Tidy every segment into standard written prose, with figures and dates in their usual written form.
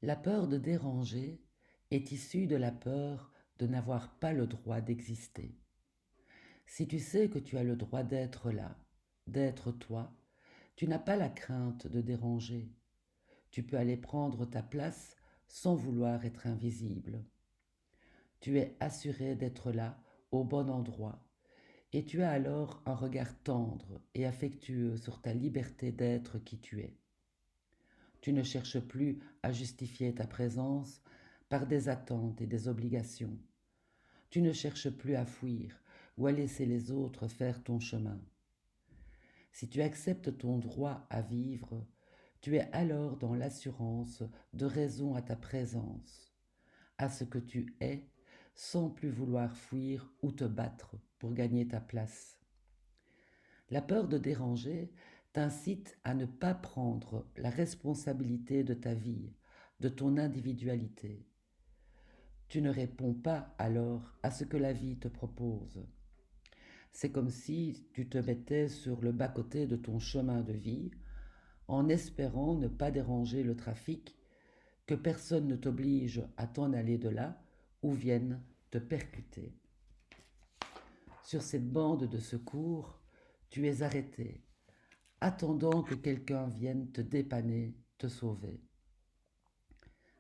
La peur de déranger est issue de la peur de n'avoir pas le droit d'exister. Si tu sais que tu as le droit d'être là, d'être toi, tu n'as pas la crainte de déranger. Tu peux aller prendre ta place sans vouloir être invisible. Tu es assuré d'être là, au bon endroit, et tu as alors un regard tendre et affectueux sur ta liberté d'être qui tu es. Tu ne cherches plus à justifier ta présence par des attentes et des obligations. Tu ne cherches plus à fuir ou à laisser les autres faire ton chemin. Si tu acceptes ton droit à vivre, tu es alors dans l'assurance de raison à ta présence, à ce que tu es, sans plus vouloir fuir ou te battre pour gagner ta place. La peur de déranger t'incite à ne pas prendre la responsabilité de ta vie, de ton individualité. Tu ne réponds pas alors à ce que la vie te propose. C'est comme si tu te mettais sur le bas-côté de ton chemin de vie en espérant ne pas déranger le trafic, que personne ne t'oblige à t'en aller de là ou vienne te percuter. Sur cette bande de secours, tu es arrêté, attendant que quelqu'un vienne te dépanner, te sauver.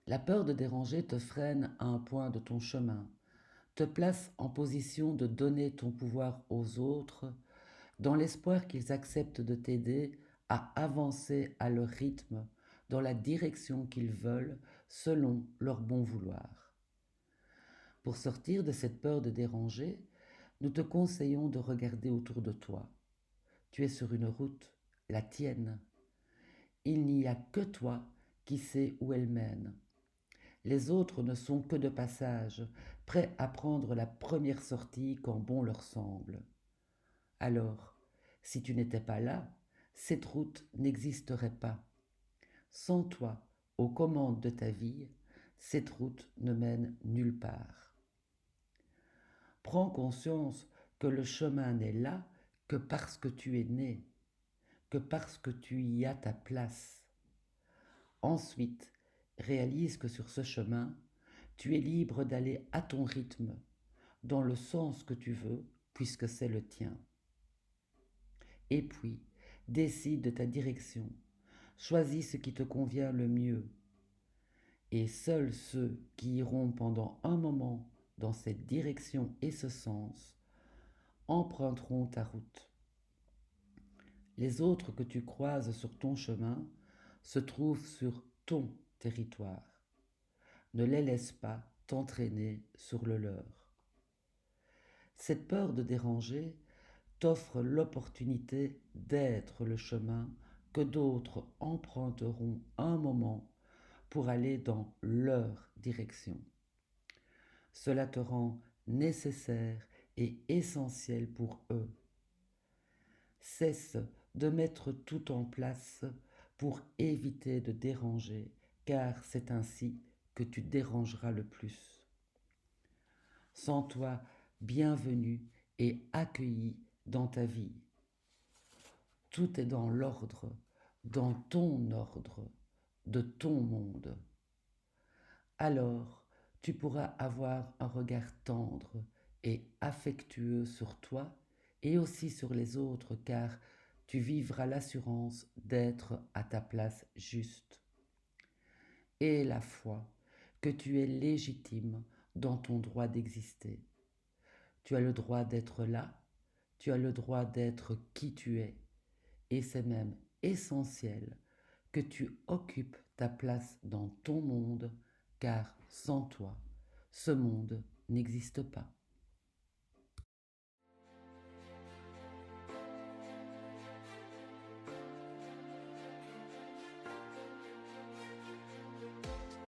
La peur de déranger te freine à un point de ton chemin, te place en position de donner ton pouvoir aux autres, dans l'espoir qu'ils acceptent de t'aider à avancer à leur rythme, dans la direction qu'ils veulent, selon leur bon vouloir. Pour sortir de cette peur de déranger, nous te conseillons de regarder autour de toi. Tu es sur une route, la tienne. Il n'y a que toi qui sais où elle mène. Les autres ne sont que de passage, prêts à prendre la première sortie quand bon leur semble. Alors, si tu n'étais pas là, cette route n'existerait pas. Sans toi, aux commandes de ta vie, cette route ne mène nulle part. Prends conscience que le chemin n'est là que parce que tu es né, que parce que tu y as ta place. Ensuite, réalise que sur ce chemin, tu es libre d'aller à ton rythme, dans le sens que tu veux, puisque c'est le tien. Et puis, décide de ta direction, choisis ce qui te convient le mieux, et seuls ceux qui iront pendant un moment dans cette direction et ce sens emprunteront ta route. Les autres que tu croises sur ton chemin se trouvent sur ton territoire. Ne les laisse pas t'entraîner sur le leur. Cette peur de déranger t'offre l'opportunité d'être le chemin que d'autres emprunteront un moment pour aller dans leur direction. Cela te rend nécessaire et essentiel pour eux. Cesse de mettre tout en place pour éviter de déranger, car c'est ainsi que tu dérangeras le plus. Sens-toi bienvenu et accueilli dans ta vie. Tout est dans l'ordre, dans ton ordre, de ton monde. Alors, tu pourras avoir un regard tendre et affectueux sur toi et aussi sur les autres, car tu vivras l'assurance d'être à ta place juste. Et la foi que tu es légitime dans ton droit d'exister. Tu as le droit d'être là, tu as le droit d'être qui tu es, et c'est même essentiel que tu occupes ta place dans ton monde, car sans toi, ce monde n'existe pas.